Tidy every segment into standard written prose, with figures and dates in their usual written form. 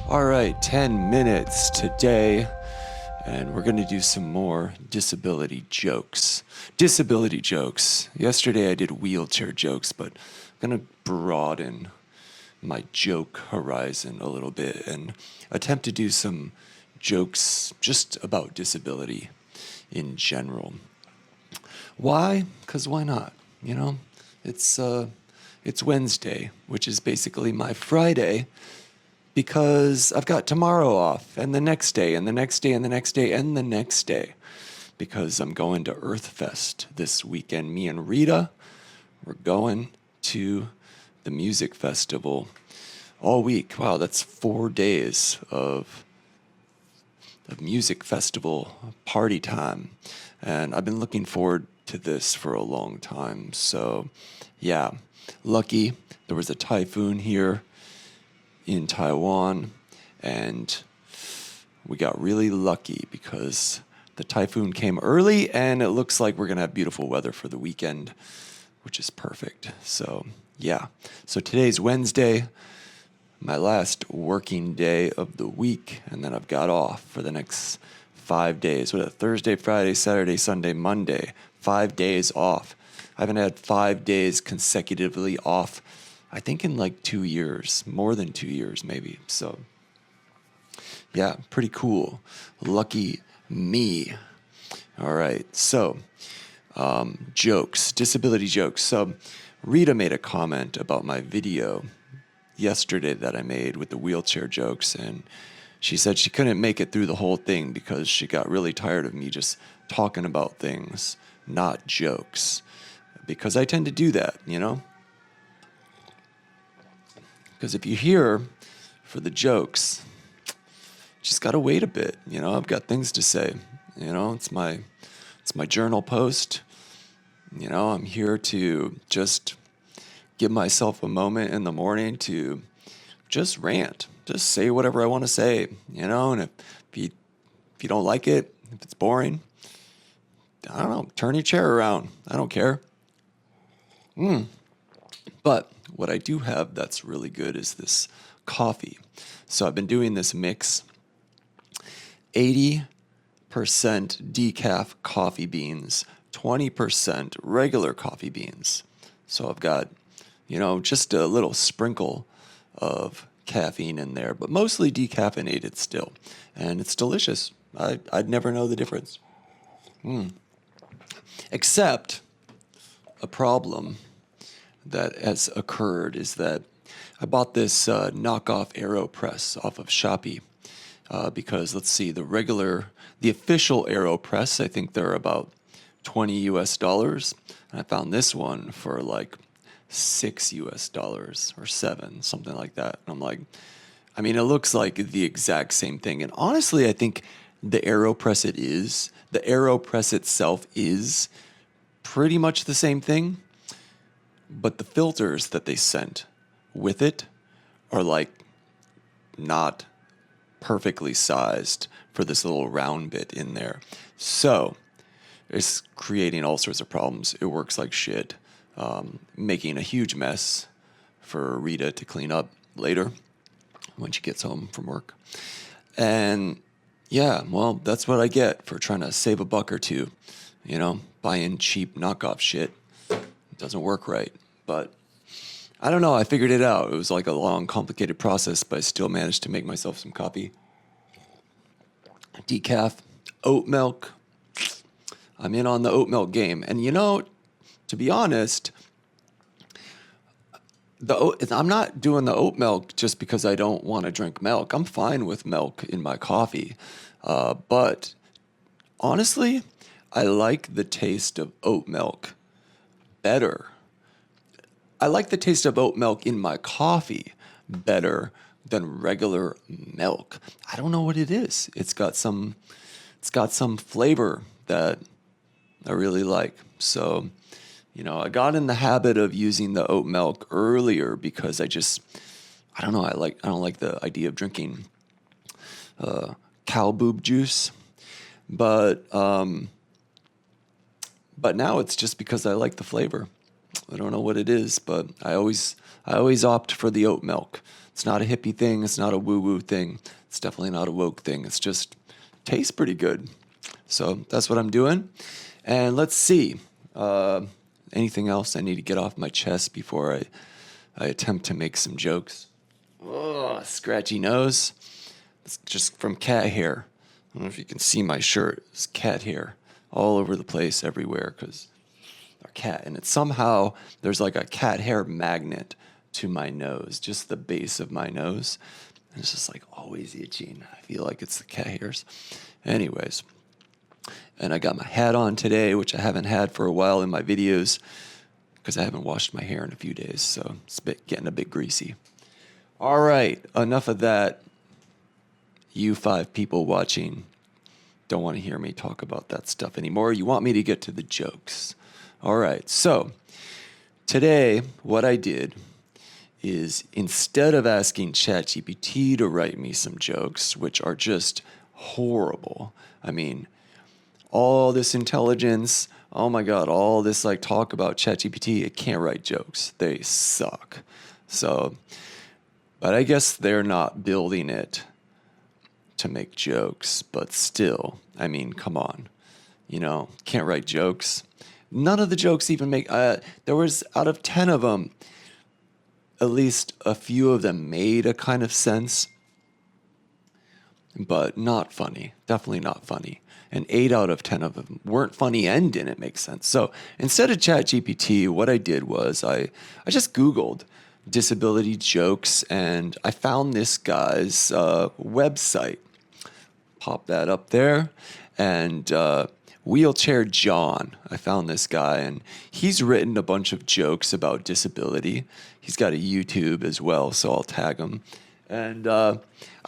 All right, 10 minutes today, and we're going to do some more disability jokes. Disability jokes. Yesterday I did wheelchair jokes, but I'm going to broaden my joke horizon a little bit and attempt to do some jokes just about disability in general. Why? Because why not? You know, it's it's Wednesday, which is basically my Friday, because I've got tomorrow off, and the next day, and the next day, and the next day, and the next day, because I'm going to Earth Fest this weekend. Me and Rita, we're going to the music festival all week. Wow, that's 4 days of music festival party time. And I've been looking forward to this for a long time. So, yeah, lucky there was a typhoon here in Taiwan, and we got really lucky because the typhoon came early, and it looks like we're going to have beautiful weather for the weekend, which is perfect. So, yeah. So today's Wednesday, my last working day of the week, and then I've got off for the next 5 days. What, Thursday, Friday, Saturday, Sunday, Monday. 5 days off. I haven't had 5 days consecutively off, I think, in like 2 years, more than 2 years maybe. So, yeah, pretty cool. Lucky me. All right, so jokes, disability jokes. So Rita made a comment about my video yesterday that I made with the wheelchair jokes, and she said she couldn't make it through the whole thing because she got really tired of me just talking about things, not jokes, because I tend to do that, you know? Because if you're here for the jokes, just gotta wait a bit, you know? I've got things to say, you know? It's my journal post, you know? I'm here to just give myself a moment in the morning to just rant, just say whatever I want to say, you know? And if you don't like it, if it's boring, I don't know, turn your chair around. I don't care. But what I do have that's really good is this coffee. So I've been doing this mix, 80% decaf coffee beans, 20% regular coffee beans. So I've got, you know, just a little sprinkle of caffeine in there, but mostly decaffeinated still. And it's delicious. I'd never know the difference. Except a problem that has occurred is that I bought this knockoff AeroPress off of Shopee because, let's see, the official AeroPress, I think they're about $20. And I found this one for like $6 or 7, something like that. And I'm like, I mean, it looks like the exact same thing. And honestly, I think the AeroPress itself is pretty much the same thing, but the filters that they sent with it are like not perfectly sized for this little round bit in there. So it's creating all sorts of problems. It works like shit, making a huge mess for Rita to clean up later when she gets home from work. And yeah, well, that's what I get for trying to save a buck or two, you know, buying cheap knockoff shit. It doesn't work right, but I don't know. I figured it out. It was like a long, complicated process, but I still managed to make myself some coffee. Decaf, oat milk. I'm in on the oat milk game. And you know, to be honest, I'm not doing the oat milk just because I don't want to drink milk. I'm fine with milk in my coffee. But honestly, I like the taste of oat milk better. I like the taste of oat milk in my coffee better than regular milk. I don't know what it is. It's got some flavor that I really like. So, you know, I got in the habit of using the oat milk earlier because I don't know, I don't like the idea of drinking cow boob juice. But now it's just because I like the flavor. I don't know what it is, but I always opt for the oat milk. It's not a hippie thing. It's not a woo-woo thing. It's definitely not a woke thing. It's just tastes pretty good. So that's what I'm doing. And let's see. Anything else I need to get off my chest before I attempt to make some jokes? Oh, scratchy nose. It's just from cat hair. I don't know if you can see my shirt. It's cat hair all over the place, everywhere, because our cat. And it's somehow, there's like a cat hair magnet to my nose, just the base of my nose. And it's just like always itching. I feel like it's the cat hairs. Anyways, and I got my hat on today, which I haven't had for a while in my videos because I haven't washed my hair in a few days. So it's getting a bit greasy. All right, enough of that. You 5 people watching don't want to hear me talk about that stuff anymore. You want me to get to the jokes. All right, so today what I did is instead of asking Chatgpt to write me some jokes, which are just horrible. I mean, all this intelligence, oh my God, all this like talk about ChatGPT, it can't write jokes. They suck. So, but I guess they're not building it to make jokes, but still, I mean, come on, can't write jokes. None of the jokes even make, there was out of 10 of them, at least a few of them made a kind of sense, but not funny, definitely not funny. And 8 out of 10 of them weren't funny and didn't make sense. So instead of ChatGPT, what I did was I just Googled disability jokes and I found this guy's website. Pop that up there. And Wheelchair John, I found this guy, and he's written a bunch of jokes about disability. He's got a YouTube as well, so I'll tag him. And I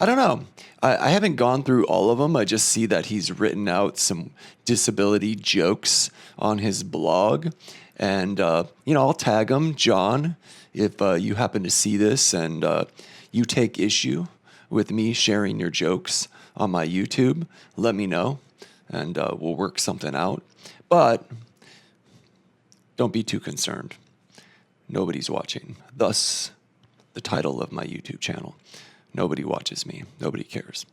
don't know. I haven't gone through all of them. I just see that he's written out some disability jokes on his blog. And, I'll tag him, John, if you happen to see this and you take issue with me sharing your jokes on my YouTube, let me know and we'll work something out. But don't be too concerned. Nobody's watching. Thus, the title of my YouTube channel. Nobody watches me. Nobody cares.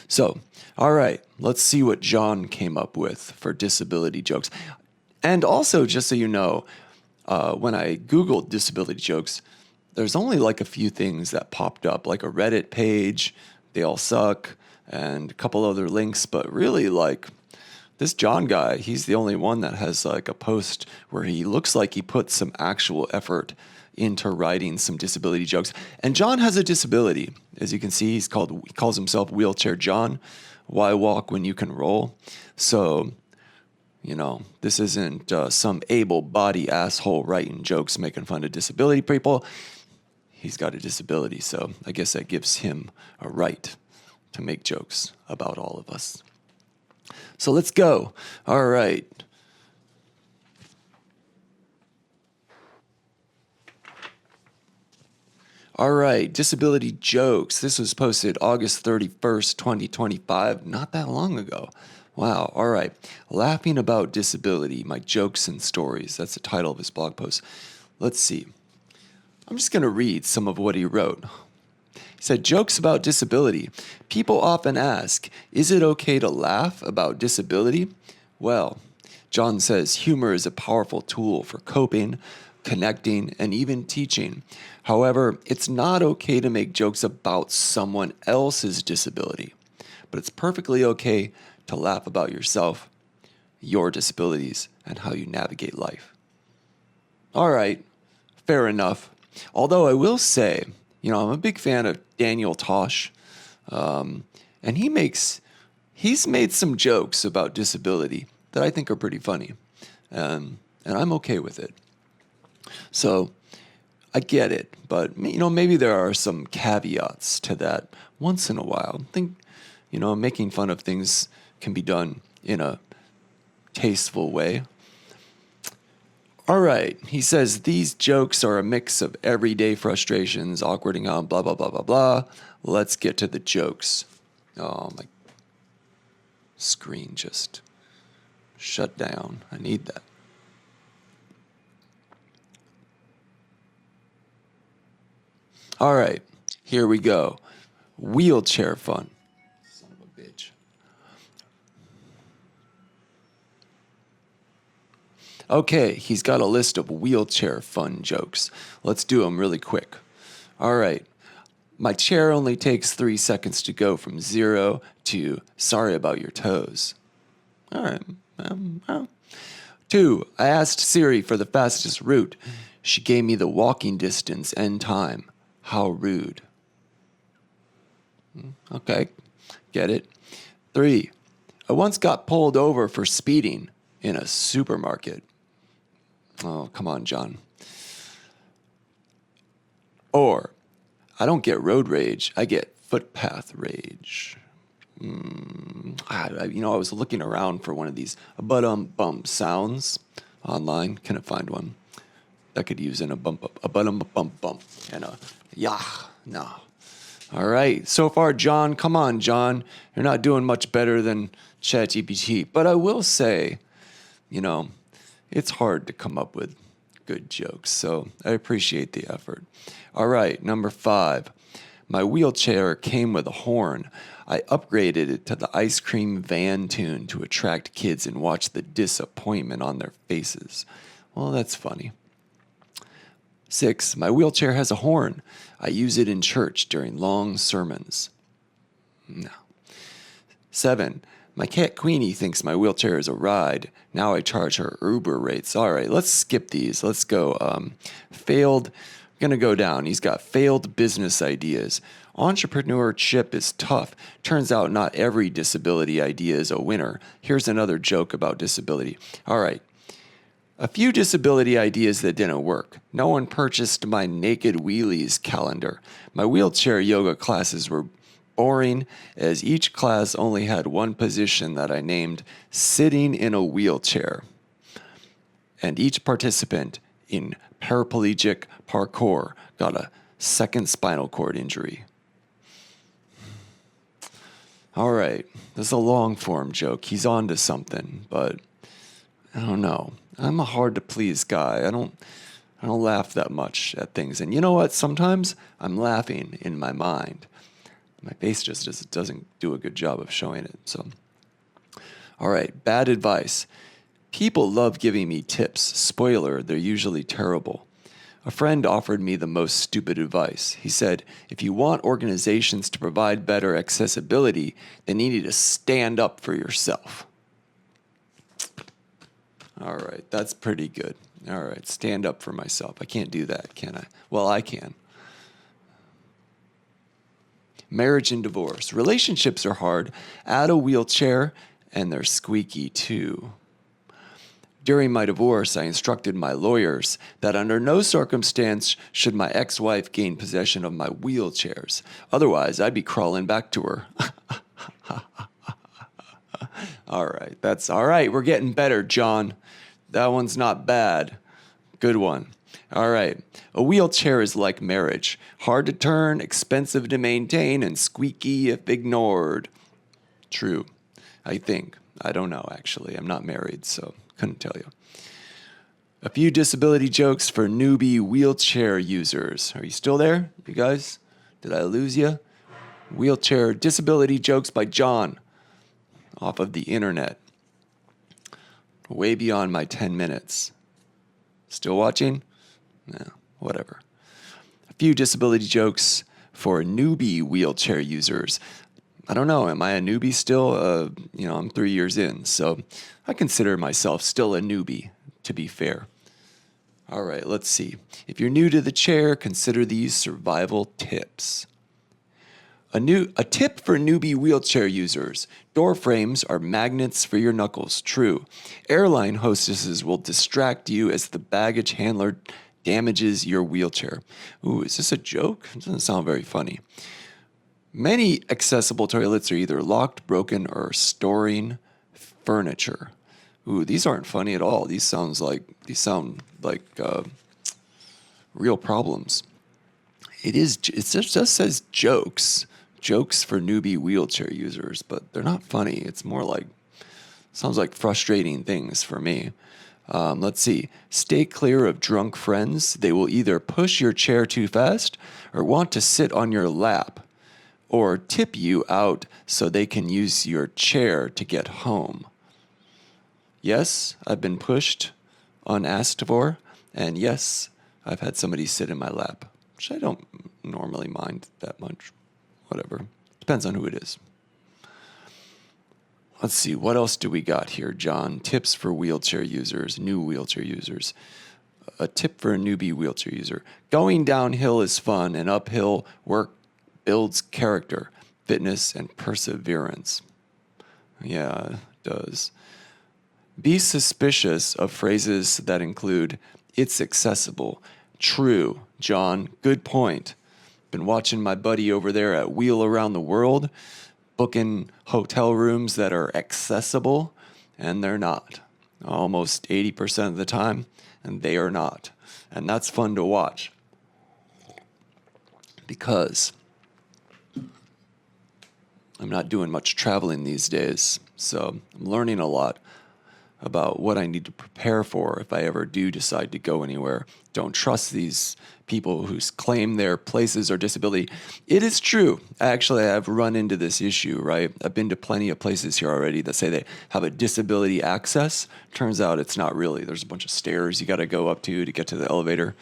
So, all right, let's see what John came up with for disability jokes. And also, just so you know, when I Googled disability jokes, there's only like a few things that popped up, like a Reddit page, they all suck, and a couple other links, but really like this John guy, he's the only one that has like a post where he looks like he put some actual effort into writing some disability jokes. And John has a disability. As you can see, he calls himself Wheelchair John. Why walk when you can roll? So, this isn't some able-bodied asshole writing jokes making fun of disability people. He's got a disability, so I guess that gives him a right to make jokes about all of us. So let's go. All right. All right, disability jokes. This was posted August 31st, 2025, not that long ago. Wow, all right. Laughing about disability, my jokes and stories. That's the title of his blog post. Let's see. I'm just going to read some of what he wrote. He said, jokes about disability. People often ask, is it okay to laugh about disability? Well, John says humor is a powerful tool for coping, connecting, and even teaching. However, it's not okay to make jokes about someone else's disability, but it's perfectly okay to laugh about yourself, your disabilities, and how you navigate life. All right, fair enough. Although I will say, I'm a big fan of Daniel Tosh, and he's made some jokes about disability that I think are pretty funny, and I'm okay with it. So I get it, but maybe there are some caveats to that once in a while. I think, making fun of things can be done in a tasteful way. All right, he says, these jokes are a mix of everyday frustrations, awkwarding out, blah, blah, blah, blah, blah. Let's get to the jokes. Oh, my screen just shut down. I need that. All right, here we go. Wheelchair fun. Son of a bitch. Okay, he's got a list of wheelchair fun jokes. Let's do them really quick. All right. My chair only takes 3 seconds to go from 0 to sorry about your toes. All right. Well. 2. I asked Siri for the fastest route. She gave me the walking distance and time. How rude. Okay, get it. 3. I once got pulled over for speeding in a supermarket. Oh, come on, John. Or, I don't get road rage, I get footpath rage. I was looking around for one of these bum sounds online. Couldn't find one that could use in a bump, a bum, and a yah. No. All right. So far, John, come on, John. You're not doing much better than Chatgpt. But I will say, it's hard to come up with good jokes. So I appreciate the effort. All right. Number 5. My wheelchair came with a horn. I upgraded it to the ice cream van tune to attract kids and watch the disappointment on their faces. Well, that's funny. 6. My wheelchair has a horn. I use it in church during long sermons. No. 7. My cat Queenie thinks my wheelchair is a ride. Now I charge her Uber rates. All right, let's skip these. Let's go. Failed. I'm going to go down. He's got failed business ideas. Entrepreneurship is tough. Turns out not every disability idea is a winner. Here's another joke about disability. All right. A few disability ideas that didn't work. No one purchased my Naked Wheelies calendar. My wheelchair yoga classes were boring, as each class only had one position that I named sitting in a wheelchair. And each participant in paraplegic parkour got a second spinal cord injury. All right, this is a long form joke. He's on to something, but I don't know. I'm a hard to please guy. I don't laugh that much at things. And you know what? Sometimes I'm laughing in my mind. My face just doesn't do a good job of showing it. So, all right, bad advice. People love giving me tips. Spoiler, they're usually terrible. A friend offered me the most stupid advice. He said, if you want organizations to provide better accessibility, then you need to stand up for yourself. All right, that's pretty good. All right, stand up for myself. I can't do that, can I? Well, I can. Marriage and divorce. Relationships are hard. Add a wheelchair, and they're squeaky too. During my divorce, I instructed my lawyers that under no circumstance should my ex-wife gain possession of my wheelchairs. Otherwise, I'd be crawling back to her. All right, that's all right. We're getting better, John. That one's not bad. Good one. All right. A wheelchair is like marriage. Hard to turn, expensive to maintain, and squeaky if ignored. True. I think. I don't know, actually. I'm not married, so couldn't tell you. A few disability jokes for newbie wheelchair users. Are you still there, you guys? Did I lose you? Wheelchair disability jokes by John off of the internet. Way beyond my 10 minutes. Still watching? No, whatever. A few disability jokes for newbie wheelchair users. I don't know. Am I a newbie still? I'm 3 years in, so I consider myself still a newbie, to be fair. All right, let's see. If you're new to the chair, consider these survival tips. A tip for newbie wheelchair users. Door frames are magnets for your knuckles. True. Airline hostesses will distract you as the baggage handler damages your wheelchair. Ooh, is this a joke? It doesn't sound very funny. Many accessible toilets are either locked, broken, or storing furniture. Ooh, these aren't funny at all. These sound like real problems. It just says jokes for newbie wheelchair users, but they're not funny. It's more like, sounds like frustrating things for me. Let's see. Stay clear of drunk friends. They will either push your chair too fast or want to sit on your lap or tip you out so they can use your chair to get home. Yes, I've been pushed unasked for, and yes, I've had somebody sit in my lap, which I don't normally mind that much. Whatever. Depends on who it is. Let's see, what else do we got here, John? Tips for wheelchair users, new wheelchair users. A tip for a newbie wheelchair user. Going downhill is fun, and uphill work builds character, fitness, and perseverance. Yeah, it does. Be suspicious of phrases that include, it's accessible. True, John, good point. Been watching my buddy over there at Wheel Around the World, booking hotel rooms that are accessible, and they're not. Almost 80% of the time, and they are not. And that's fun to watch. Because I'm not doing much traveling these days, so I'm learning a lot about what I need to prepare for if I ever do decide to go anywhere. Don't trust these people who claim their places or disability. It is true. Actually, I've run into this issue, right? I've been to plenty of places here already that say they have a disability access. Turns out it's not really. There's a bunch of stairs you got to go up to get to the elevator.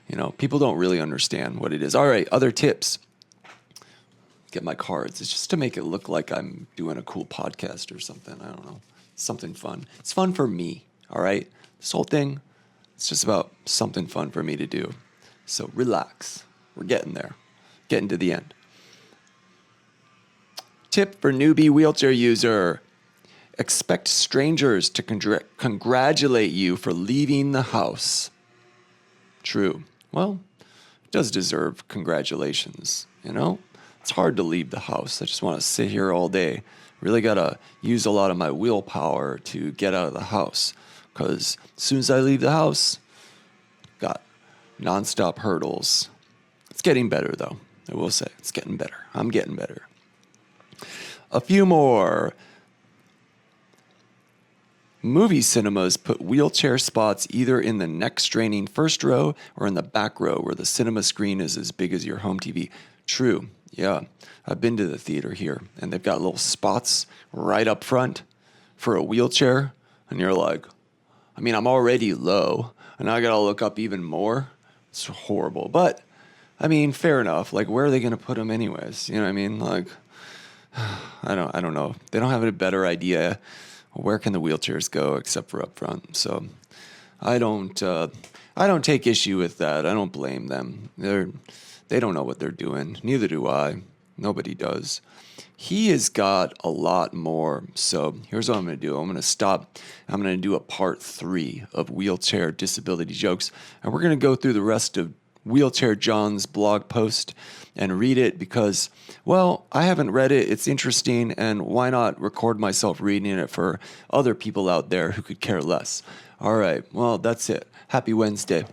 You know, people don't really understand what it is. All right, other tips. Get my cards. It's just to make it look like I'm doing a cool podcast or something. I don't know. Something fun. It's fun for me, all right? This whole thing, it's just about something fun for me to do. So relax. We're getting there. Getting to the end. Tip for newbie wheelchair user. Expect strangers to congratulate you for leaving the house. True. Well, it does deserve congratulations, you know? It's hard to leave the house. I just want to sit here all day. Really got to use a lot of my willpower to get out of the house. Because as soon as I leave the house, got nonstop hurdles. It's getting better, though. I will say, it's getting better. I'm getting better. A few more. Movie cinemas put wheelchair spots either in the neck straining first row or in the back row where the cinema screen is as big as your home TV. True. Yeah, I've been to the theater here, and they've got little spots right up front for a wheelchair, and you're like, I mean, I'm already low, and I gotta look up even more. It's horrible, but, I mean, fair enough. Like, where are they gonna put them anyways? You know what I mean? Like, I don't know. They don't have a better idea. Where can the wheelchairs go except for up front? So, I don't take issue with that. I don't blame them. They don't know what they're doing. Neither do I. Nobody does. He has got a lot more. So here's what I'm going to do. I'm going to stop. I'm going to do a part 3 of wheelchair disability jokes. And we're going to go through the rest of Wheelchair John's blog post and read it because, well, I haven't read it. It's interesting. And why not record myself reading it for other people out there who could care less? All right. Well, that's it. Happy Wednesday.